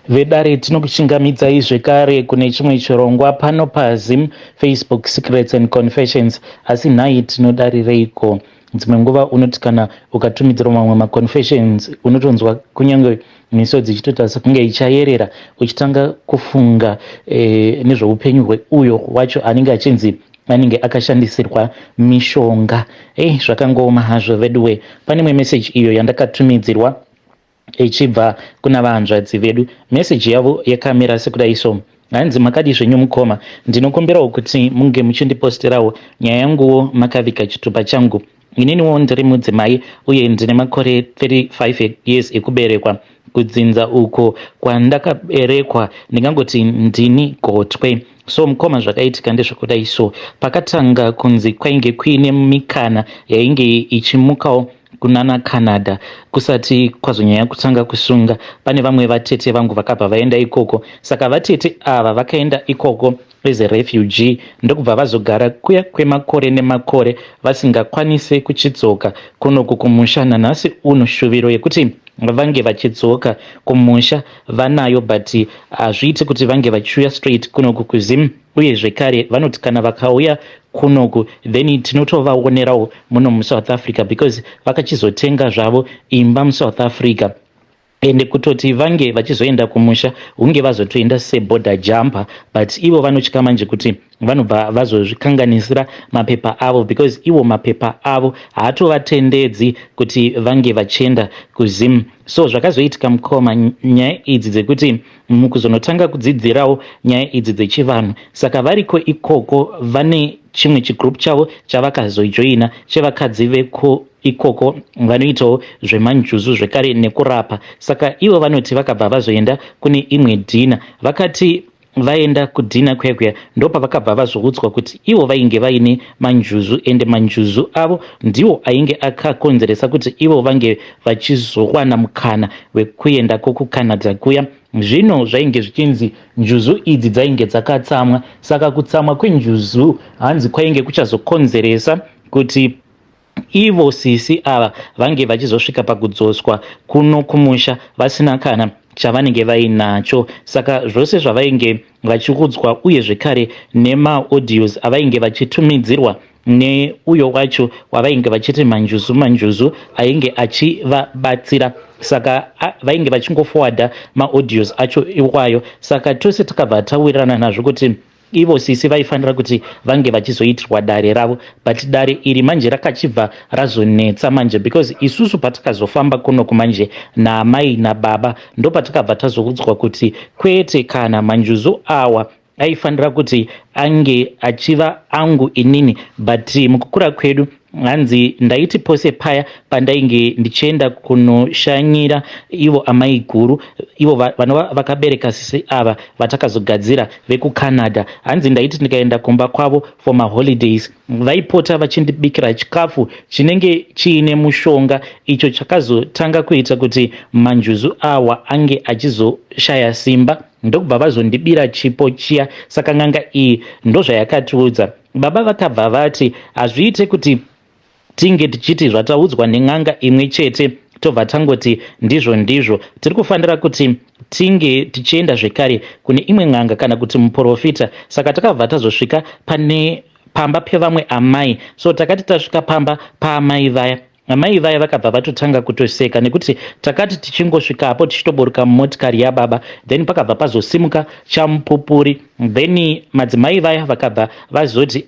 Vedare tinokuchingamidzai zvekare kune chimwe chirongwa pano paZim Facebook Secrets and Confessions. Asi nhai tinodarireiko? Dzimwe nguva unoti kana ukatumidzira mamwe maconfessions unotonzwa kunyange misodzi ichitoita sekunge ichayerera uchitanga kufunga nezveupenyu hweuyo wacho anenge achinzi anenge akashandisirwa mishonga. Zvakangoma hazvo veduwe. Pane imwe message iyo yandakatumidzirwa ichibva kuna vahanzvadzi vedu. Meseji yavo yakamira sekudai so: hanzi makadi zvenyu mukoma, ndinokumbirawo kuti munge muchindiposterawo nyaya yanguwo makaviga chitupa changu. Ininiwo ndiri mudzimai uye ndine makore 35 years ekuberekwa. Kudzinza uko kwandakaberekwa ndingangoti ndini gotwe. So mukoma, zvakaitika ndezvekudai so: pakatanga kunzi kwainge kuine mikana yainge ichimukawo kunana Canada kusati kwazonyanya kutanga kusunga. Pane vamwe vatete vangu vakabva vaenda ikoko, saka vatete ava vakaenda ikoko as a refugee ndokubva vazogara kuya kwemakore nemakore vasingakwanise kuchidzoka kunoku kumusha. Nanhasi uno shuviro yekuti vange vachidzoka kumusha vanayo, but hazviiti kuti vange vachiuya straight kunoku kuZim. Uye zvekare vanoti kana vakauya kunoku then tinotovaonerawo muno muSouth Africa because vakachizotenga zvavo imba muSouth Africa. Ende kutoti vange vachizoenda kumusha hunge vazotoenda seborder jumper, but ivo vanotya manje kuti vanobva vazozvikanganisira mapepa avo because ivo mapepa avo haatovatendedzi kuti vange vachienda kuZim. So zvakazoitika mukoma nyaya idzi dzekuti mukuzonotanga kudzidzirawo nyaya idzi dzechivanhu, saka variko ikoko vane chimwe chigroup chavo chavakazojoina chevakadzi veko ikoko vanoitawo zvemanjuzu zvekare nekurapa. Saka ivo vanoti vakabva vazoenda kune imwe dhina. Vakati vaenda kudhina kwekuya ndopa vakabva vazoudzwa kuti ivo vainge vaine manjuzu, ende manjuzu avo ndiwo ainge akakonzeresa kuti ivo vange vachizowana mukana wekuenda kuCanada kuya. Zvino zvainge zvichinzi njuzu idzi dzainge dzakatsamwa, saka kutsamwa kwenjuzu hanzi kwainge kuchazokonzeresa kuti ivo sisi ava vange vachizosvika pakudzoswa kuno kumusha vasina kana chavanenge vainacho. Saka zvose zvavainge vachiudzwa uye zvekare nemaaudios avainge vachitumidzirwa neuyo wacho wavainge vachiti manjuzu ainge achivabatsira, saka vainge vachingoforwarda maaudios acho iwayo. Saka tose takabva tawirirana nazvo kuti ivo sisi vaifanira kuti vange vachizoitirwa dare ravo, but dare iri manje rakachibva razonetsa manje because isusu patakazofamba kunoku manje naamai nababa ndo patakabva tazoudzwa kuti kwete, kana manjuzu awa aifanira kuti ange achiva angu inini, but mukukura kwedu hanzi ndaiti pose paya pandainge ndichienda kunoshanyira ivo amai guru, ivo vakabereka sisi ava vatakazogadzira vekuCanada. Hanzi ndaiti ndikaenda kumba kwavo for maholidays vaipota vachindibikira chikafu chinenge chiine mushonga, icho chakazotanga kuita kuti manjuzu awa ange achizoshaya simba ndokubva vazondibira chipo chiya. Saka n'anga iyi ndozvayakatiudza. Baba vakabva vati hazviite kuti tinge tichiti zvataudzwa nen'anga imwe chete tobva tangoti ndizvo, tiri kufanira kuti tinge tichienda zvekare kune imwe n'anga kana kuti muprofita. Saka takabva tazosvika pamba pevamwe amai. So takati tasvika pamba paamai vaya, amai vaya vakabva vatotanga kutoseka nekuti takati tichingosvikapo tichitoburuka mumotikari yababa, then pakabva pazosimuka chamupupuri, then madzimai vaya vakabva vazoti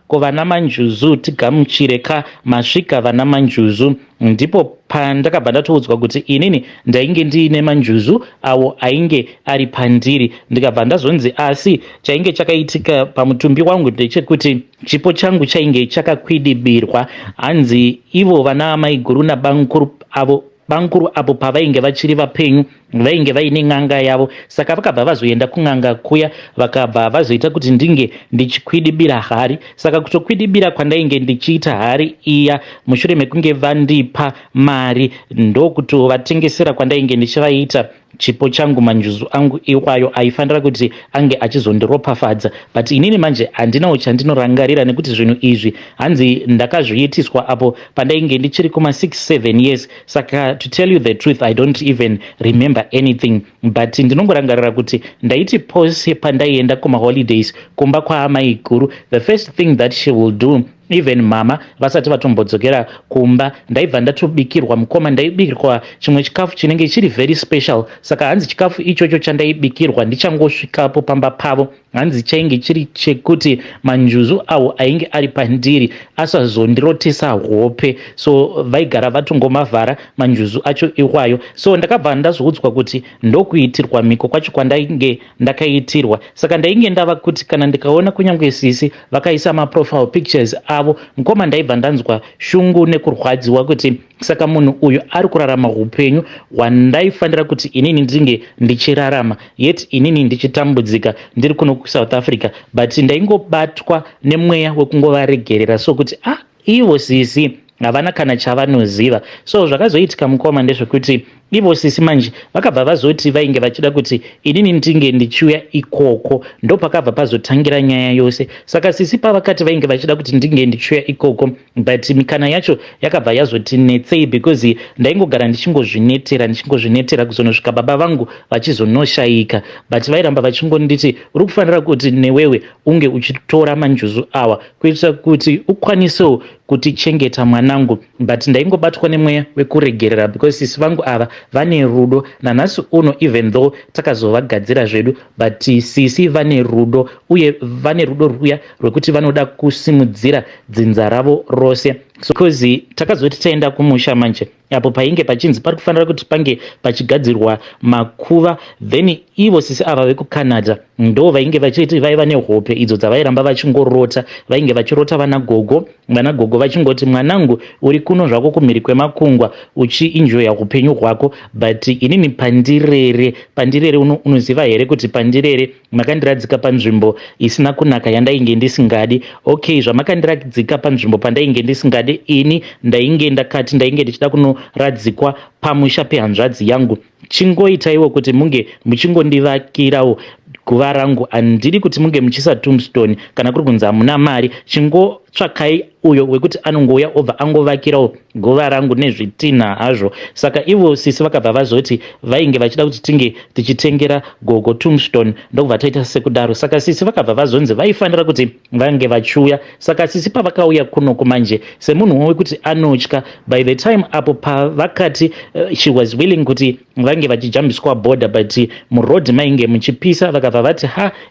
ko vana manjuzu tigamuchire ka masvika vana manjuzu. Ndipo pandakabva ndatoudzwa kuti inini ndainge ndiine manjuzu awo ainge ari pandiri. Ndikabva ndazonzi asi chainge chakaitika pamutumbi wangu ndechekuti chipo changu chainge chakakwidibirwa. Hanzi ivo vana amai guru nabankuru avo pavainge vachiri vapenyu vainge vaine n'anga yavo, saka vakabva vazoenda kun'anga kuya vakabva vazoita kuti ndinge ndichikwidibira hari. Saka kutokwidibira kwandainge ndichiita hari iya mushure mekunge vandipa mari ndokutovatengesera kwandainge ndichivaita chipo changu manjuzu angu iwayo aifanira kuti ange achizondiropafadza, but inini manje handinawo chandinorangarira nekuti zvinhu izvi hanzi ndakazviitiswa apo pandainge ndichiri kuma 6-7 years. Saka to tell you the truth I don't even remember anything, but ndinongorangarira kuti ndaiti pose pandaienda kumaholidays kumba kwaamai guru, the first thing that she will do, even mama vasati vatombodzokera kumba, ndaibva ndatobikirwa mukoma, ndaibikirwa chimwe chikafu chinenge chiri very special. Saka hanzi chikafu ichocho chandaibikirwa ndichangosvikapo pamba pavo, hanzi chainge chiri chekuti manjuzu awo ainge ari pandiri asazondirotesa hope, so vaigara vatongomavhara manjuzu acho iwayo. So ndakabva ndazoudzwa kuti ndokuitirwa miko kwacho kwandainge ndakaitirwa. Saka ndainge ndava kuti kana ndikaona kunyange sisi vakaisa maprofile pictures avo, mukoma ndaibva ndanzwa shungu nekurwadziwa kuti saka munhu uyu ari kurarama upenyu hwandaifanira kuti inini ndinge ndichirarama, yet inini ndichitambudzika ndiri kuno kuSouth Africa. But ndaingobatwa nemweya wekungovaregerera, so kuti ivo sisi havana kana chavanoziva. So zvakazoitika mukoma ndezvekuti ivo sisi manje vakabva vazoti vainge vachida kuti inini ndinge ndichiuya ikoko, ndo pakabva pazotangira nyaya yose. Saka sisi pavakati vainge vachida kuti ndinge ndichiuya ikoko, but mikana yacho yakabva yazoti netsei, because ndaingogara ndichingozvinetera kuzonosvika baba vangu vachizonoshayika, but vairamba vachingonditi uri kufanira kuti newewe unge uchitora manjuzu awa kuitira kuti ukwanisewo kutichengeta mwanangu. But ndaingobatwa nemweya wekuregerera, because sisi vangu ava vane rudo nanhasi uno, even though takazovagadzira zvedu, but sisi vane rudo, uye vane rudo ruya rwekuti vanoda kusimudzira dzinza ravo rose. So because takazoti taenda kumusha manje apo painge pachinzi pari kufanira kuti pange pachigadzirwa makuva, then ivo sisi ava vekuCanada ndo vainge vachiti vaiva nehope idzo dzavairamba vachingorota, vainge vachirota vanagogo vachingoti mwanangu uri kuno zvako kumhiri kwemakungwa uchienjoya upenyu hwako, but inini pandirere unoziva here kuti pandirere makandiradzika panzvimbo isina kunaka yandainge ndisingadi. Okay, zvamakandiradzika panzvimbo pandainge ndisingadi, ini ndainge ndichida kunoradzikwa pamusha pehanzvadzi yangu. Chingoitaiwo kuti munge muchingondivakirawo guva rangu, handidi kuti munge muchisa tombstone kana kuri kunzi hamuna mari. Chingotsvakai uyo wekuti anongouya obva angovakirawo guva rangu nezvitinha hazvo. Saka ivo sisi vakabva vazoti vainge vachida kuti tinge tichitengera gogo tombstone, ndokubva taita sekudaro. Saka sisi vakabva vazonzi vaifanira kuti vange vachiuya. Saka sisi pavakauya kunoko manje semunhu wekuti anotya, by the time apo pavakati she was willing kuti vange vachijambiswa border, but murodhi mainge muchipisa, vakabva vati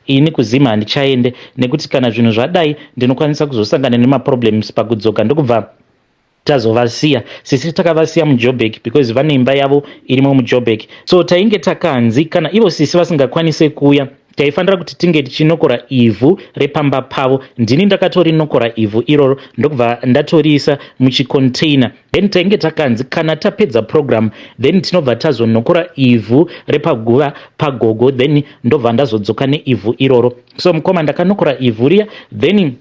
ini kuzima handichaende nekuti kana zvinhu zvadai ndinokwanisa kuzosangana nemaproblems pakudzoka. Ndokubva tazovasiya sisi takavasiya muJoburg because vane imba yavo irimo muJoburg. So tainge takanzi kana ivo sisi vasingakwanise kuuya taifanira kuti tinge tichinokora ivhu repamba pavo. Ndini ndakatorinokora ivhu iroro ndokubva ndatoriisa muchicontainer, then tainge takanzi kana tapedza program then tinobva tazonokora ivhu repaguva pagogo, then ndobva ndazodzoka neivhu iroro. So mukoma ndakanokora ivhu riya, then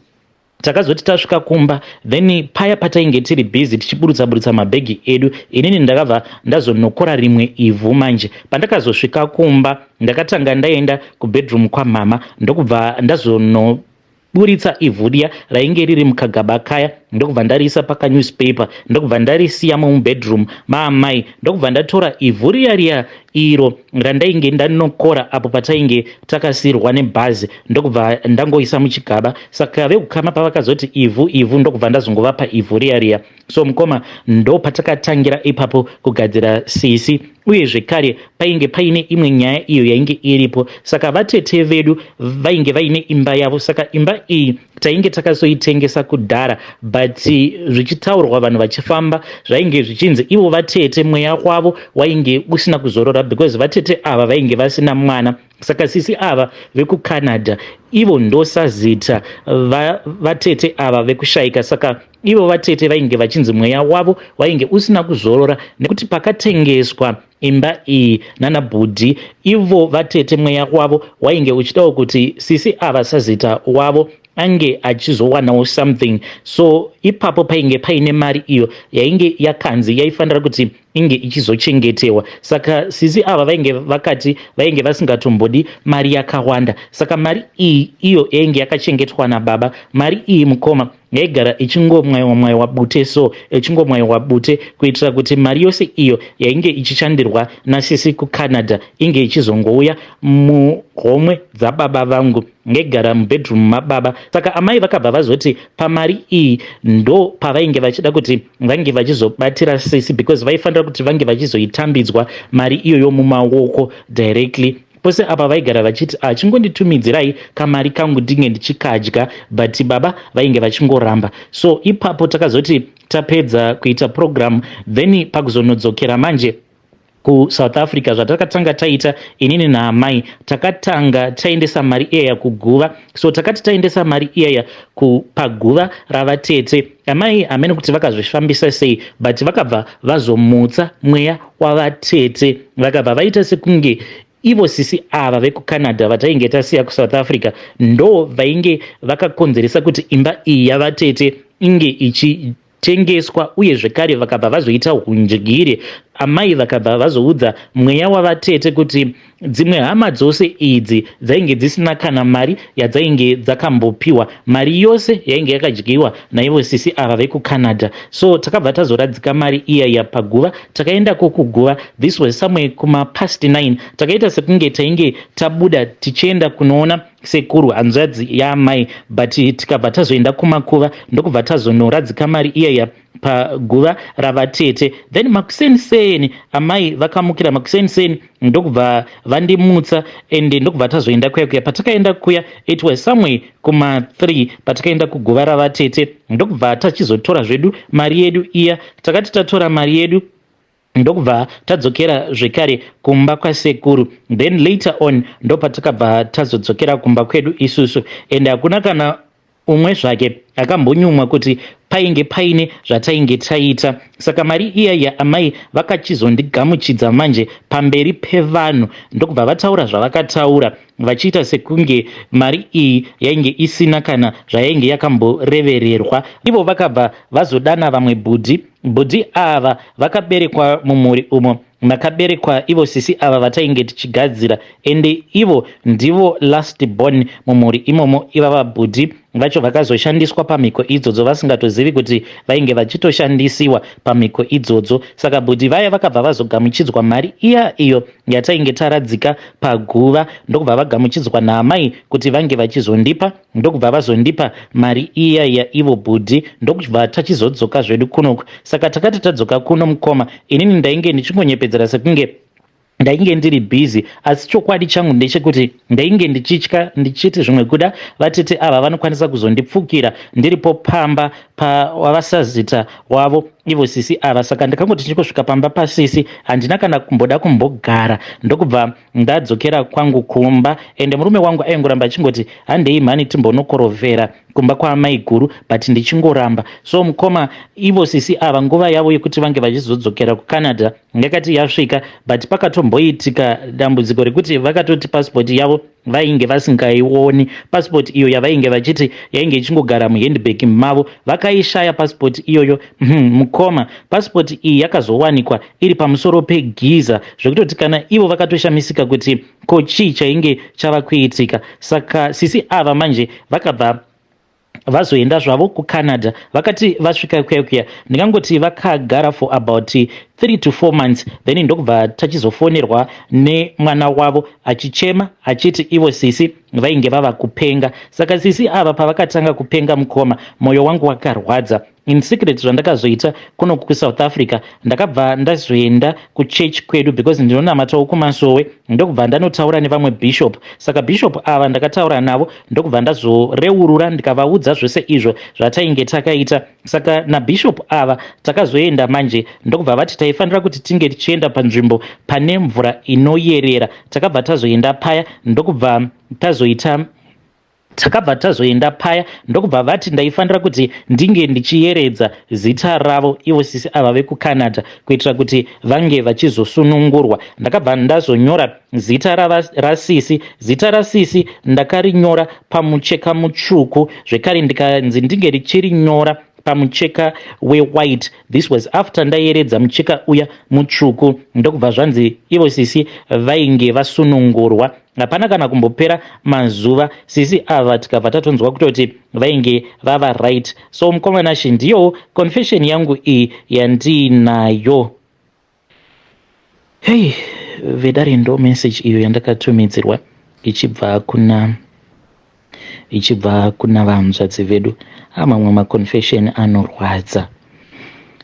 takazoti tasvika kumba, then paya patainge tiri busy tichiburutsa mabhegi edu, inini ndakabva ndazonokora rimwe ivhu. Manje pandakazosvika kumba ndakatanga ndaenda kubedroom kwamama, ndokubva ndazonoburitsa ivhu riya rainge riri mukagaba kaya, ndokubva ndariisa pakanewspaper, ndokubva ndarisiyamo mubedroom maamai, ndokubva ndatora ivhu riya iro randainge ndanokora apo patainge takasirwa nebhazi, ndokubva ndangoisa muchigaba. Saka vekukama pavakazoti ivhu, ndokubva ndazongovapa ivhu riya. So mukoma ndo patakatangira ipapo kugadzira sisi, uye zvekare painge paine imwe nyaya iyo yainge iripo. Saka vatete vedu vainge vaine imba yavo, saka imba iyi tainge takazoitengesa kudhara, but zvichitaurwa vanhu vachifamba zvainge zvichinzi ivo vatete mweya wavo wainge usina kuzorora, because vatete ava vainge vasina mwana. Saka sisi ava vekuCanada ivo ndosazita vatete ava vekushayika. Saka ivo vatete vainge vachinzi mweya wavo wainge usina kuzorora, nekuti pakatengeswa imba iyi nanabhudhi, ivo vatete mweya wavo wainge uchidawo kuti sisi ava sazita wavo ange achizowanawo something. So ipapo painge paine mari iyo yainge yakanzi yaifanira kuti inge ichizochengetewa. Saka sisi ava vainge vakati vainge vasingatombodi mari yakawanda. Saka mari iyi iyo yainge yakachengetwa nababa. Mari iyi mukoma yaigara ichingomwaiwa bute, so ichingomwaiwa bute kuitira kuti mari yose iyo yainge ichishandirwa nasisi kuCanada inge ichizongouya muhomwe dzababa vangu, yaigara mubedroom mababa. Saka amai vakabva vazoti pamari iyi ndo pavainge vachida kuti vange vachizobatira sisi, because vaifanira kuti vange vachizoitambidzwa mari iyoyo mumaoko directly. Pose apa vaigara vachiti chingonditumidzirai kamari kangu ndinge ndichikadya, but baba vainge vachingoramba. So ipapo takazoti tapedza kuita program, then pakuzonodzokera manje kuSouth Africa zvatakatanga taita inini naamai, takatanga taendesa mari iyaya kuguva. So takati taendesa mari iyaya paguva ravatete, amai hamene kuti vakazvifambisa sei, but vakabva vazomutsa mweya wavatete, vakabva vaita sekunge ivo sisi ava vekuCanada vatainge tasiya kuSouth Africa ndo vainge vakakonzeresa kuti imba iyi yavatete inge ichitengeswa, uye zvekare vakabva vazoita hunjigiri. Amai vakabva vazoudza mweya wavatete kuti dzimwe hama dzose idzi dzainge dzisina kana mari yadzainge dzakambopiwa, mari yose yainge yakadyiwa naivo sisi ava vekuCanada. So takabva tazoradzika mari iyaya paguva, takaenda kokuguva. This was somewhere past 9. Takaita sekunge tainge tabuda tichienda kunoona sekuru hanzvadzi yaamai, but tikabva tazoenda kumakuva ndokubva tazonoradzika mari iyaya paguva ravatete. Then makuseniseni amai vakamukira makuseniseni ndokubva vandimutsa, ende ndokubva tazoenda kuya. Patakaenda kuya it was somewhere 3 patakaenda kuguva ravatete, ndokubva tachizotora zvedu mari yedu iya. Takati tatora mari yedu ndokubva tadzokera zvekare kumba kwasekuru. Then later on ndo patakabva tazodzokera kumba kwedu isusu, ende hakuna kana umwe zvake akambonyumwa kuti painge paine zvatainge taita. Saka mari iyaya amai vakachizondigamuchidza manje pamberi pevanhu, ndokubva vataura zvavakataura vachiita sekunge mari iyi yainge isina kana zvayainge yakamborevererwa. Ivo vakabva vazodana vamwe bhudhi ava vakaberekwa mumhuri umo makaberekwa ivo sisi ava vatainge tichigadzira, ende ivo ndivo last born mumhuri imomo. ivava bhudhi vacho vakazoshandiswa pamhiko idzodzo vasingatozivi kuti vainge vachitoshandisiwa pamhiko idzodzo. Saka bhudhi vaya vakabva vazogamuchidzwa mari iya iyo yatainge taradzika paguva, ndokubva vagamuchidzwa naamai kuti vange vachizondipa, ndokubva vazondipa mari iya yaivo bhudhi, ndokubva tachizodzoka zvedu kunoku. Saka takati tadzoka kuno mukoma, inini ndainge ndichingonyepedzera sekunge ndainge ndiri busy, asi chokwadi changu ndechekuti ndainge ndichitya ndichiti zvimwe kuda vatete ava vanokwanisa kuzondipfukira ndiripo pamba pavasazita wavo ivo sisi ava. Saka ndakangoti ndichingosvika pamba pasisi handina kana kumboda kumbogara, ndokubva ndadzokera kwangu kumba. Ende murume wangu aingoramba achingoti handei mhani timbonokorovhera kumba kwaamai guru, but ndichingoramba. So mukoma ivo sisi ava nguva yavo yekuti vange vachizodzokera kuCanada yakati yasvika, but pakatomboitika dambudziko rekuti vakatoti pasipoti yavo vainge vasingaioni. Pasipoti iyo yavainge vachiti yainge ichingogara muhandbag mavo vakaishaya pasipoti iyoyo. Mukoma pasipoti iyi yakazowanikwa iri pamusoro pegiza, zvekutoti kana ivo vakatoshamisika kuti ko chii chainge chava kuitika. Saka sisi ava manje vakabva vazoenda zvavo kuCanada. Vakati vasvika kuya ndingangoti vakagara for about 3 to 4 months, then ndokubva tachizofonerwa nemwana wavo achichema achiti ivo sisi vainge vava kupenga. Saka sisi ava pavakatanga kupenga mukoma, mwoyo wangu wakarwadza. In secret zvandakazoita kuno kuSouth Africa, ndakabva ndazoenda kuchurch kwedu because ndinonamatawo kumasowe, ndokubva ndanotaura nevamwe bishop. Saka bishop ava ndakataura navo, ndokubva ndazoreurura ndikavaudza zvose izvo zvatainge takaita. Saka nabishop ava takazoenda manje, ndokubva vati taifanira kuti tinge tichienda panzvimbo pane mvura inoyerera. Takabva tazoenda paya, ndokubva tazoita takabva tazoenda paya ndokubva vati ndaifanira kuti ndinge ndichiyeredza zita ravo ivo sisi ava vekucanada kuitira kuti vange vachizosunungurwa. Ndakabva ndazonyora zita rasisi. Zita rasisi ndakarinyora pamucheka mutsvuku, zvekare ndikanzi ndinge richirinyora pamucheka wewhite. This was after ndayeredza mucheka uya mutsvuku, ndokubva zvanzi ivo sisi vainge vasunungurwa. Hapana kana kumbopera mazuva sisi ava tikabva tatonzwa kutoti vainge vava right. So mukomanashi ndiyo confession yangu iyi yandiinayo. Hey, vedare ndo message iyo yandakatumidzirwa ichibva kuna vahanzvadzi vedu. Mamwe maconfession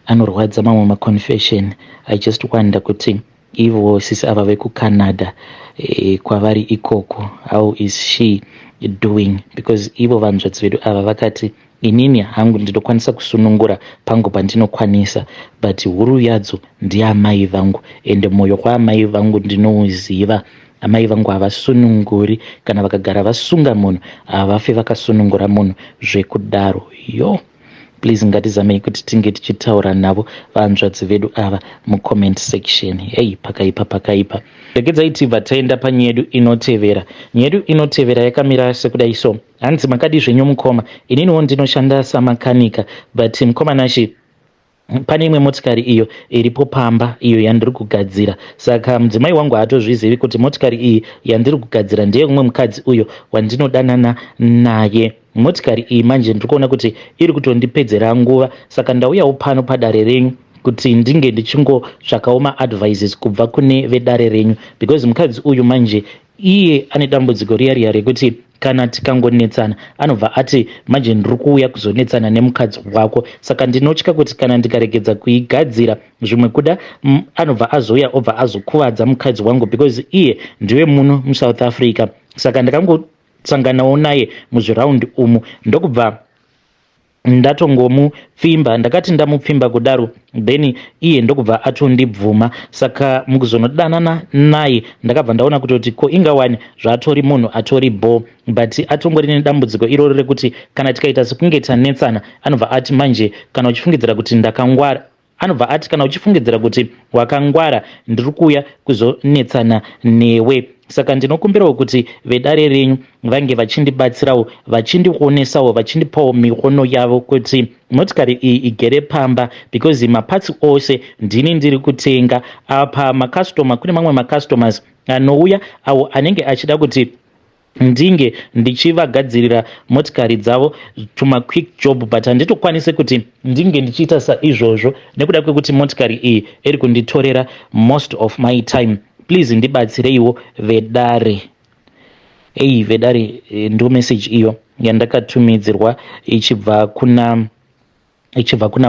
anorwadza mamwe maconfession. I just wonder kuti ivo sisi ava vekucanada kwavari ikoko, how is she doing? Because ivo vanzvadzi vedu ava vakati inini hangu ndinokwanisa kusunungura pangu pandinokwanisa, but huru yadzo ndiamai vangu, ende mwoyo kwaamai vangu ndinouziva. Amai vangu havasununguri, kana vakagara vasunga munhu havafe vakasunungura munhu zvekudaro. Yo, please ngatizamei kuti tinge tichitaura navo vanzvadzi vedu ava mucomment section. Hey, pakaipa. Regedzai tibva taenda panyaya yedu inotevera. Nyaya yedu inotevera yakamira sekudai so. Hanzi makadi zvenyu mukoma, ininiwo ndinoshanda samakanika, but mukomanashi pane imwe motikari iyo iripo pamba iyo yandiri kugadzira. Saka mudzimai wangu haatozvizivi kuti motikari iyi yandiri kugadzira ndeye umwe mukadzi uyo wandinodanana naye. Motikari iyi manje ndiri kuona kuti iri kutondipedzera nguva, saka ndauyawo pano padare renyu kuti ndinge ndichingotsvakawo maadvices kubva kune vedare renyu, because mukadzi uyu manje iye ane dambudziko riya rekuti kana tikangonetsana anobva ati manje ndiri kuuya kuzonetsana nemukadzi wako. Saka ndinotya kuti kana ndikaregedza kuigadzira zvimwe kuda anobva azouya obva azokuvadza mukadzi wangu, because iye ndiwe muno muSouth Africa. Saka ndakangosanganawo naye muzviraundi umu ndokubva ndatongomupfimba. Ndakati ndamupfimba kudaro then iye ndokubva atondibvuma. Saka mukuzonodanana naye ndakabva ndaona kutoti ko ingawani zvatori munhu atori bo, but atongori nedambudziko iroro rekuti kana tikaita sekunge tanetsana anobva ati manje kana uchifungidzira kuti ndakangwara, anobva ati kana uchifungidzira kuti wakangwara ndiri kuuya kuzonetsana newe. Saka ndinokumbirawo kuti vedare renyu vange vachindibatsirawo, vachindionesawo, vachindipawo miono yavo kuti motikari iyi igere pamba, because mapatsi ose ndini ndiri kutenga. Apa makastoma, kune mamwe macustomers anouya avo anenge achida kuti ndinge ndichivagadzirira motikari dzavo tuma quick job, but handitokwanise kuti ndinge ndichiita saizvozvo nekuda kwekuti motikari iyi iri kunditorera most of my time. Please ndibatsireiwo vedare. Hey, vedare ndo message iyo yandakatumidzirwa ichibva kuna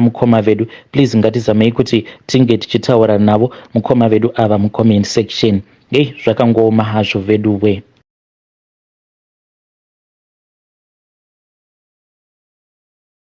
mukoma vedu. Please ngatizamei kuti tinge tichitaura navo mukoma vedu ava mucomment section. Hey, zvakangooma hazvo vedu we.